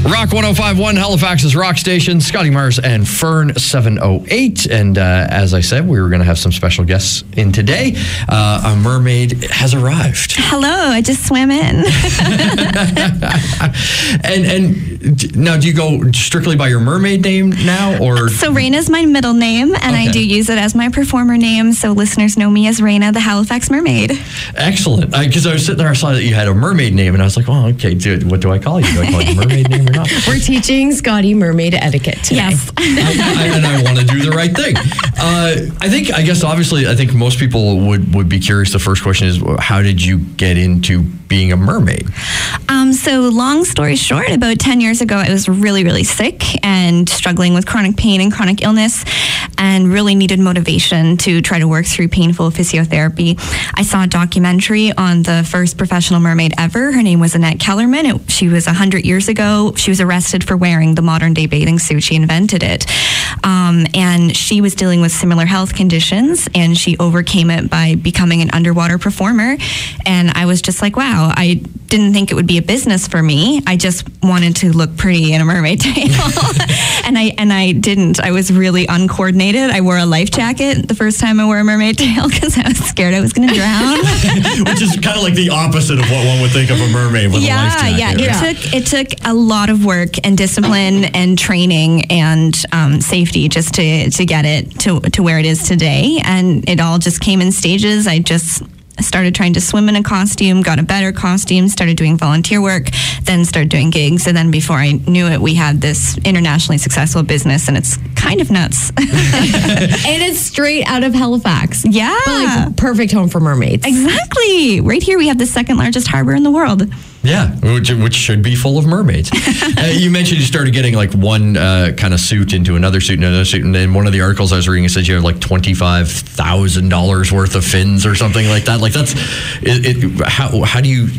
Rock 105.1, Halifax's rock station, Scotty Mars and Fern 708. And as I said, we were going to have some special guests in today. A mermaid has arrived. Hello, I just swam in. and now, do you go strictly by your mermaid name now? Or So Raina's my middle name, and I do use it as my performer name, so listeners know me as Raina, the Halifax Mermaid. Excellent. Because I was sitting there, I saw that you had a mermaid name, and I was like, well, okay, what do I call you? Do I call you mermaid name or not? We're teaching Scotty mermaid etiquette today. Yes. And I want to do the right thing. I think most people would be curious. The first question is, how did you get into being a mermaid? So long story short, about 10 years ago, I was really, really sick and struggling with chronic pain and chronic illness and really needed motivation to try to work through painful physiotherapy. I saw a documentary on the first professional mermaid ever. Her name was Annette Kellerman. She was 100 years ago. She was arrested for wearing the modern day bathing suit. She invented it. And she was dealing with similar health conditions, and she overcame it by becoming an underwater performer. And I was just like, wow, I didn't think it would be a business for me. I just wanted to look pretty in a mermaid tail. and I didn't. I was really uncoordinated. I wore a life jacket the first time I wore a mermaid tail because I was scared I was going to drown. Which is kind of like the opposite of what one would think of a mermaid with a life jacket. Yeah. It took a lot of work and discipline and training and safety just to get it to where it is today. And it all just came in stages. I just started trying to swim in a costume, got a better costume, started doing volunteer work, then started doing gigs. And then before I knew it, we had this internationally successful business, and it's kind of nuts. And it's straight out of Halifax. Yeah. But like perfect home for mermaids. Exactly. Right here, we have the second largest harbor in the world. Yeah, which should be full of mermaids. You mentioned you started getting like one kind of suit into another suit and another suit. And in one of the articles I was reading, it said you have like $25,000 worth of fins or something like that. Like that's how do you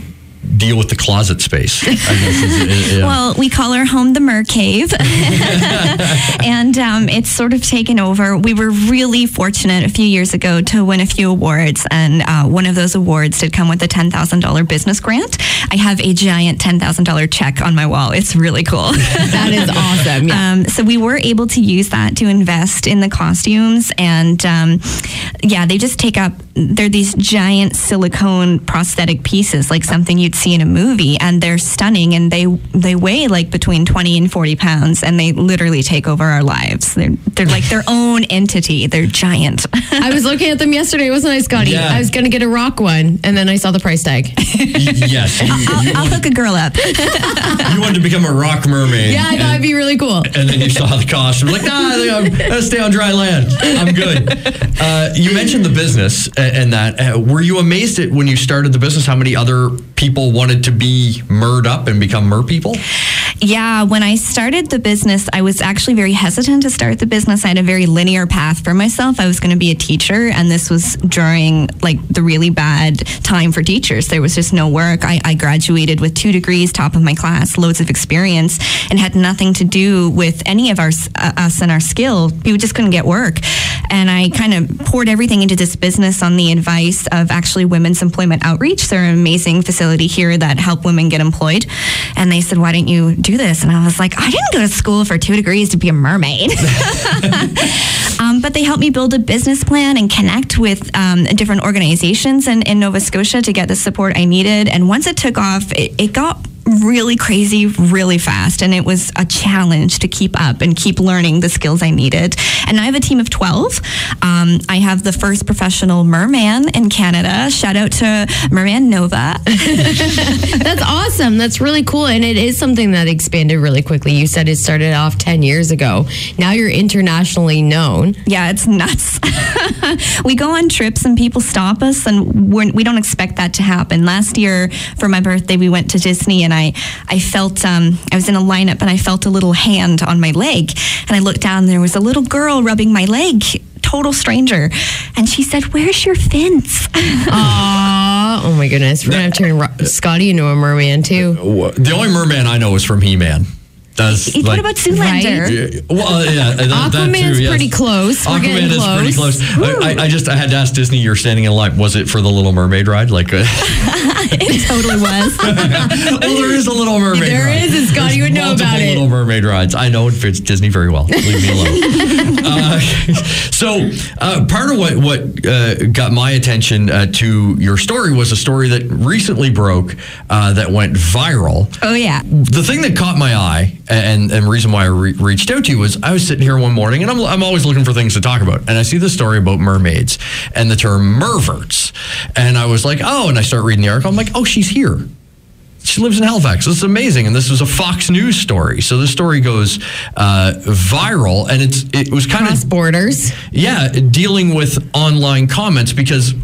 deal with the closet space? I guess Well, we call our home the Mer Cave. And it's sort of taken over. We were really fortunate a few years ago to win a few awards. And one of those awards did come with a $10,000 business grant. I have a giant $10,000 check on my wall. It's really cool. That is awesome. Yeah. So we were able to use that to invest in the costumes. And they just take up, they're these giant silicone prosthetic pieces, like something you'd see in a movie, and they're stunning, and they weigh like between 20 and 40 pounds, and they literally take over our lives. They're like their own entity. They're giant. I was looking at them yesterday, wasn't I, Scotty? Yeah. I was going to get a rock one, and then I saw the price tag. Yes. I'll hook a girl up. You wanted to become a rock mermaid. Yeah, I thought it'd be really cool. And then you saw the costume, like, I think I'll stay on dry land. I'm good. You mentioned the business and that. Were you amazed at when you started the business how many other people wanted to be merred up and become mer people? Yeah, when I started the business, I was actually very hesitant to start the business. I had a very linear path for myself. I was going to be a teacher, and this was during like the really bad time for teachers. There was just no work. I graduated with 2 degrees, top of my class, loads of experience, and had nothing to do with any of us and our skill. We just couldn't get work. And I kind of poured everything into this business on the advice of actually Women's Employment Outreach. They're an amazing facility here that help women get employed. And they said, why don't you do this? And I was like, I didn't go to school for 2 degrees to be a mermaid. But they helped me build a business plan and connect with different organizations in Nova Scotia to get the support I needed. And once it took off, it got really crazy really fast, and it was a challenge to keep up and keep learning the skills I needed. And I have a team of 12. I have the first professional merman in Canada. Shout out to Merman Nova. That's awesome. That's really cool. And it is something that expanded really quickly. You said it started off 10 years ago. Now you're internationally known. Yeah, it's nuts. We go on trips and people stop us, and we don't expect that to happen. Last year for my birthday, we went to Disney, and I felt, I was in a lineup, and I felt a little hand on my leg, and I looked down, and there was a little girl rubbing my leg, total stranger, and she said, "Where's your fins?" Aww, oh my goodness, we're gonna have to turn Scotty into a merman too. The only merman I know is from He-Man. What about Zoolander? Right? Well, yeah, Aquaman's too, yes. Pretty close. Aquaman is pretty close. I had to ask Disney, you're standing in line. Was it for the Little Mermaid ride? It totally was. Well, there is a Little Mermaid ride. There is, and Scotty would know multiple Little Mermaid rides. I know it fits Disney very well. Leave me alone. So part of what got my attention to your story was a story that recently broke that went viral. Oh, yeah. The thing that caught my eye and the reason why I reached out to you was I was sitting here one morning and I'm always looking for things to talk about. And I see the story about mermaids and the term merverts. And I was like, oh, and I start reading the article. I'm like, oh, she's here. She lives in Halifax. This is amazing. And this was a Fox News story. So the story goes viral, and it was kind Cross borders. Yeah, dealing with online comments, because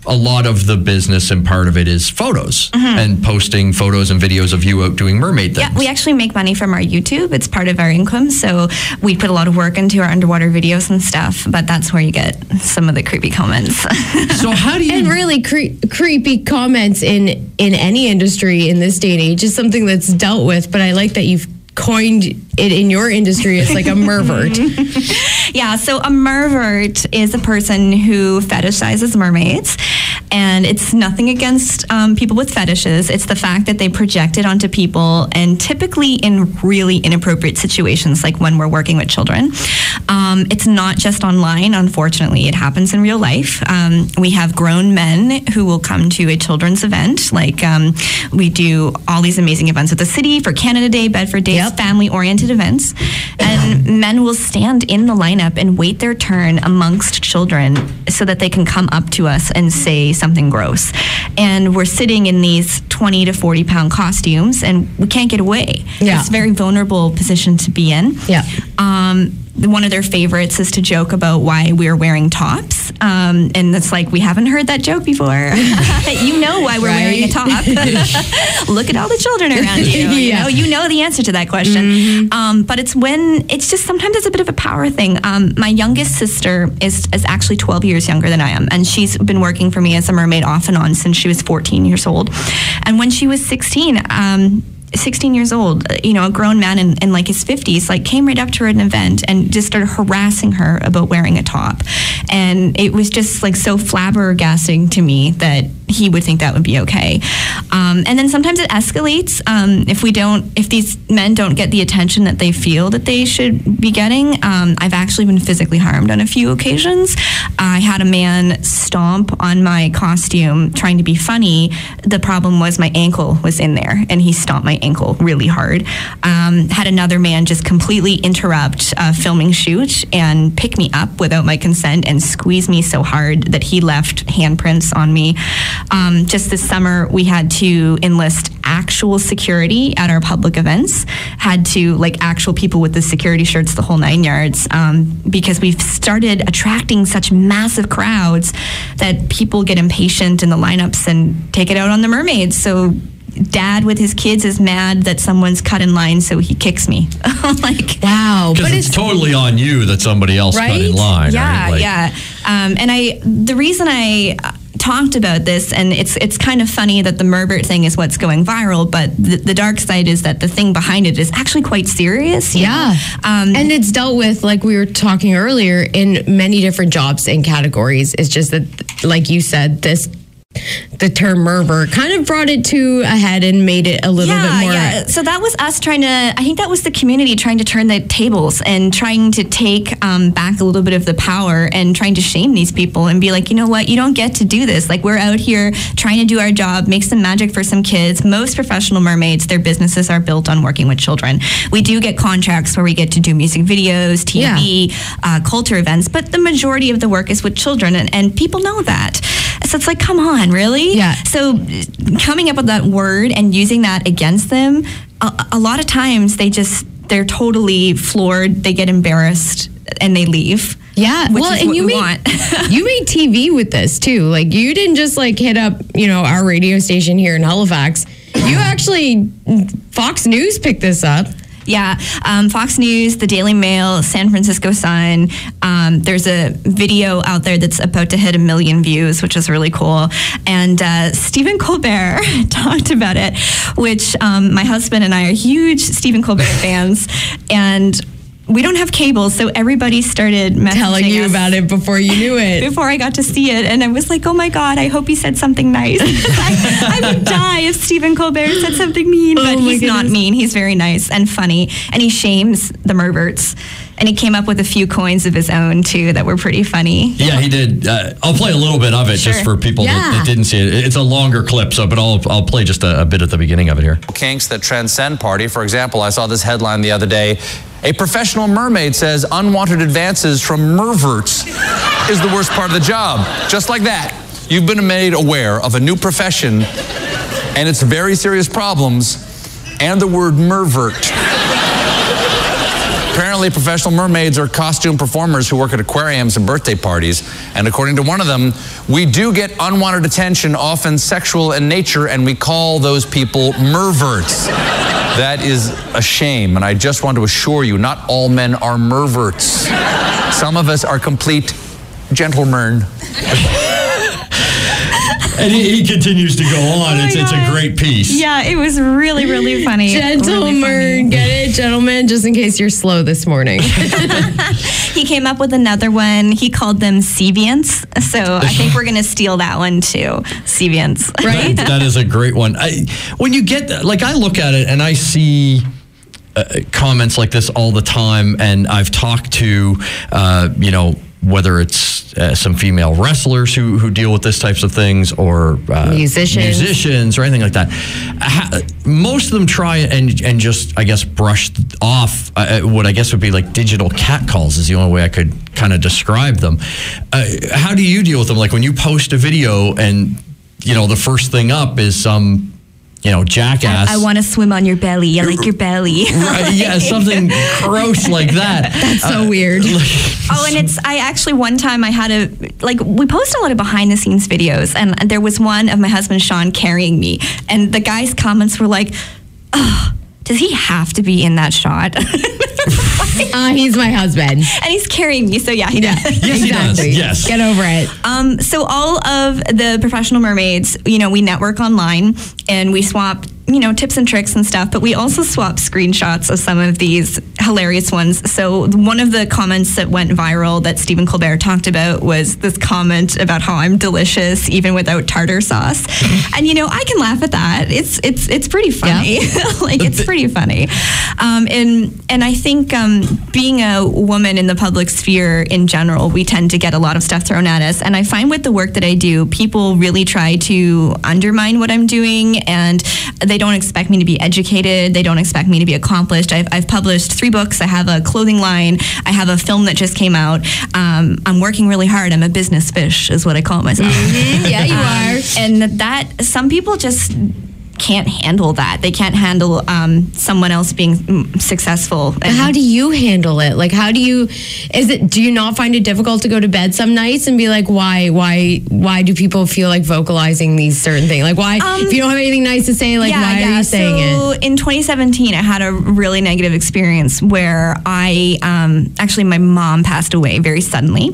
a lot of the business and part of it is photos and posting photos and videos of you out doing mermaid things. Yeah, we actually make money from our YouTube. It's part of our income. So we put a lot of work into our underwater videos and stuff, but that's where you get some of the creepy comments. So how do you... And really creepy comments in any industry in this day and age is something that's dealt with, but I like that you've coined it in your industry as like a mervert. Yeah, so a mervert is a person who fetishizes mermaids, and it's nothing against people with fetishes. It's the fact that they project it onto people, and typically in really inappropriate situations, like when we're working with children. It's not just online, unfortunately. It happens in real life. We have grown men who will come to a children's event, like we do all these amazing events at the city for Canada Day, Bedford Day, family-oriented events, and men will stand in the lineup and wait their turn amongst children so that they can come up to us and say something gross. And we're sitting in these 20 to 40 pound costumes, and we can't get away. Yeah. It's a very vulnerable position to be in. Yeah. One of their favorites is to joke about why we're wearing tops. And it's like, we haven't heard that joke before. You know why we're wearing a top. Look at all the children around you. Yeah. You know the answer to that question. But it's just sometimes it's a bit of a power thing. My youngest sister is actually 12 years younger than I am. And she's been working for me as a mermaid off and on since she was 14 years old. And when she was 16 years old, a grown man in like his 50s, like came right up to her at an event and just started harassing her about wearing a top. And it was just like so flabbergasting to me that he would think that would be okay. And then sometimes it escalates if these men don't get the attention that they feel that they should be getting. I've actually been physically harmed on a few occasions. I had a man stomp on my costume trying to be funny. The problem was my ankle was in there, and he stomped my ankle really hard. Had another man just completely interrupt a filming shoot and pick me up without my consent and squeeze me so hard that he left handprints on me. Just this summer, we had to enlist actual security at our public events, had to like actual people with the security shirts, the whole 9 yards, because we've started attracting such massive crowds that people get impatient in the lineups and take it out on the mermaids. So dad with his kids is mad that someone's cut in line, so he kicks me. Like, wow. Because it's totally on you that somebody else cut in line. Yeah, right? yeah. And the reason I talked about this, and it's kind of funny that the mervert thing is what's going viral, but the dark side is that the thing behind it is actually quite serious. Yeah. And it's dealt with, like we were talking earlier, in many different jobs and categories. It's just that, like you said, the term merver kind of brought it to a head and made it a little bit more. Yeah, so that was us I think that was the community trying to turn the tables and trying to take back a little bit of the power and trying to shame these people and be like, you know what, you don't get to do this. Like, we're out here trying to do our job, make some magic for some kids. Most professional mermaids, their businesses are built on working with children. We do get contracts where we get to do music videos, TV, culture events, but the majority of the work is with children, and people know that. So it's like, come on, really? Yeah. So coming up with that word and using that against them, a lot of times they're totally floored, they get embarrassed, and they leave. Yeah. Which is what we want. You made TV with this too. Like, you didn't just like hit up, our radio station here in Halifax. You actually, Fox News picked this up. Yeah, Fox News, the Daily Mail, San Francisco Sun. There's a video out there that's about to hit 1 million views, which is really cool. And Stephen Colbert talked about it, which my husband and I are huge Stephen Colbert fans. And we don't have cable, so everybody started messaging Telling you us about it before you knew it. before I got to see it, and I was like, oh my God, I hope he said something nice. I would die if Stephen Colbert said something mean, but he's not mean. He's very nice and funny, and he shames the Merverts. And he came up with a few coins of his own, too, that were pretty funny. Yeah, he did. I'll play a little bit of it just for people that didn't see it. It's a longer clip, but I'll play just a bit at the beginning of it here. Kinks that transcend party. For example, I saw this headline the other day. A professional mermaid says unwanted advances from merverts is the worst part of the job. Just like that. You've been made aware of a new profession and its very serious problems and the word mervert. Apparently, professional mermaids are costume performers who work at aquariums and birthday parties. And according to one of them, we do get unwanted attention, often sexual in nature, and we call those people merverts. That is a shame, and I just want to assure you, not all men are merverts. Some of us are complete gentlemen. And he continues to go on. It's a great piece. Yeah, it was really, really funny. Gentleman, really funny. get it, gentlemen, just in case you're slow this morning. He came up with another one. He called them Seviants. So I think we're going to steal that one too. Seviants. Right? That is a great one. When you get, like, I look at it and I see comments like this all the time, and I've talked to, whether it's some female wrestlers who deal with this types of things, or musicians or anything like that. Most of them try and just, I guess, brush off what I guess would be like digital catcalls is the only way I could kind of describe them. How do you deal with them? Like when you post a video and, the first thing up is some jackass. I want to swim on your belly. I like your belly. Right, yeah, something gross like that. That's so weird. And one time I had we post a lot of behind the scenes videos, and there was one of my husband Sean carrying me, and the guy's comments were like, oh, does he have to be in that shot? He's my husband. And he's carrying me, so yeah, he does. Yes, exactly. He does. Yes. Get over it. So all of the professional mermaids, we network online and we swap, tips and tricks and stuff, but we also swap screenshots of some of these hilarious ones. So one of the comments that went viral that Stephen Colbert talked about was this comment about how I'm delicious even without tartar sauce. And I can laugh at that. It's pretty funny. Yeah. It's pretty funny. And I think being a woman in the public sphere in general, we tend to get a lot of stuff thrown at us. And I find with the work that I do, people really try to undermine what I'm doing, and they don't expect me to be educated. They don't expect me to be accomplished. I've published 3 books. I have a clothing line. I have a film that just came out. I'm working really hard. I'm a business fish is what I call myself. Mm-hmm. Yeah, you are. And that some people just can't handle that. They can't handle someone else being successful. And how do you handle it? Like, do you not find it difficult to go to bed some nights and be like, why do people feel like vocalizing these certain things? Like, why, if you don't have anything nice to say, like, why are you saying it? So in 2017, I had a really negative experience where actually my mom passed away very suddenly.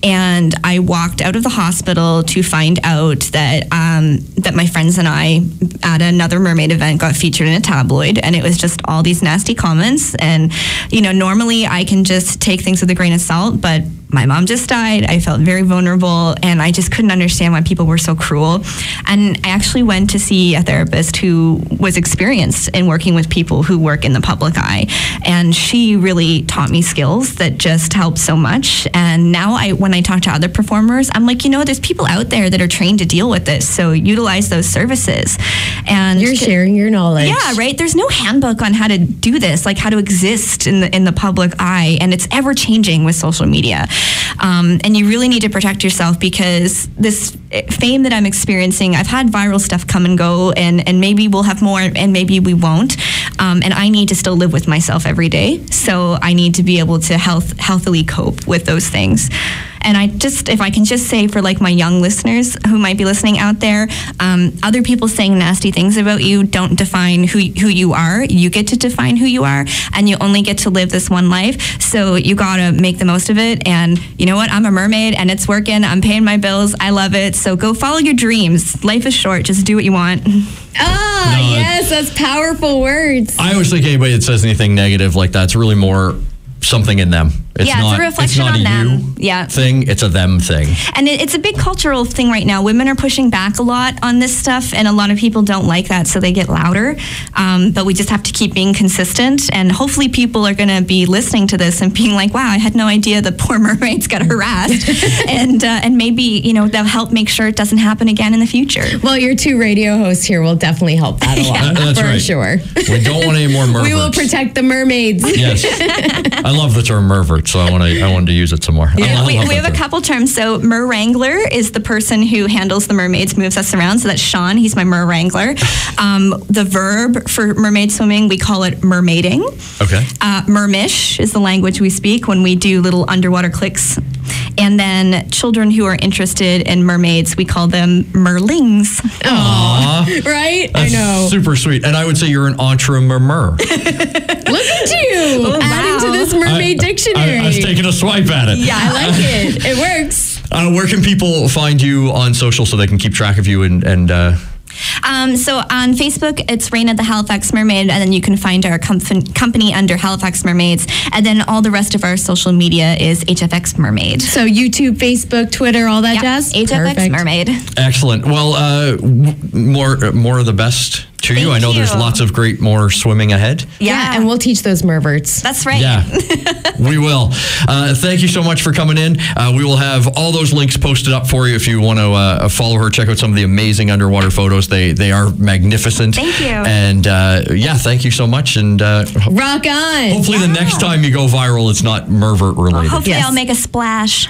And I walked out of the hospital to find out that my friends and I at another mermaid event got featured in a tabloid, and it was just all these nasty comments. And normally I can just take things with a grain of salt, but my mom just died. I felt very vulnerable, and I just couldn't understand why people were so cruel. And I actually went to see a therapist who was experienced in working with people who work in the public eye. And she really taught me skills that just helped so much. And now when I talk to other performers, I'm like, there's people out there that are trained to deal with this. So utilize those services. And you're sharing your knowledge. Yeah, right. There's no handbook on how to do this, like how to exist in the public eye. And it's ever changing with social media. And you really need to protect yourself, because this fame that I'm experiencing, I've had viral stuff come and go, and maybe we'll have more and maybe we won't. And I need to still live with myself every day. So I need to be able to healthily cope with those things. And if I can just say for like my young listeners who might be listening out there, other people saying nasty things about you don't define who you are. You get to define who you are, and you only get to live this one life. So you gotta make the most of it. And you know what? I'm a mermaid, and it's working. I'm paying my bills. I love it. So go follow your dreams. Life is short. Just do what you want. Yes, that's powerful words. I always think anybody that says anything negative like that's really more something in them. It's a reflection on them. Thing. It's a them thing. And it's a big cultural thing right now. Women are pushing back a lot on this stuff, and a lot of people don't like that, so they get louder. But we just have to keep being consistent, and hopefully people are going to be listening to this and being like, wow, I had no idea the poor mermaids got harassed. and maybe, they'll help make sure it doesn't happen again in the future. Well, your two radio hosts here will definitely help that a lot. That's for right. Sure. We don't want any more merverts. We will protect the mermaids. Yes. I love the term mervert, so I wanted to use it some more. Yeah, we have a couple terms. So mer wrangler is the person who handles the mermaids, moves us around. So that's Sean. He's my mer wrangler. The verb for mermaid swimming, we call it mermaiding. Okay. Mermish is the language we speak when we do little underwater clicks. And then children who are interested in mermaids, we call them merlings. Aww. Right? That's I know. Super sweet. And I would say you're an entre-mermer. Look at you. Adding to this mermaid dictionary. I was taking a swipe at it. Yeah, I like it. It works. Where can people find you on social so they can keep track of you So on Facebook, it's Raina the Halifax Mermaid, and then you can find our company under Halifax Mermaids, and then all the rest of our social media is HFX Mermaid. So YouTube, Facebook, Twitter, all that jazz? HFX Perfect. Mermaid. Excellent. Well, more of the best to you. I know there's lots of great more swimming ahead. Yeah, and we'll teach those merverts. That's right. Yeah, we will. Thank you so much for coming in. We will have all those links posted up for you if you want to follow her, check out some of the amazing underwater photos. They are magnificent. Thank you. And thank you so much. And rock on. Hopefully the next time you go viral, it's not mervert related. Hopefully I'll make a splash.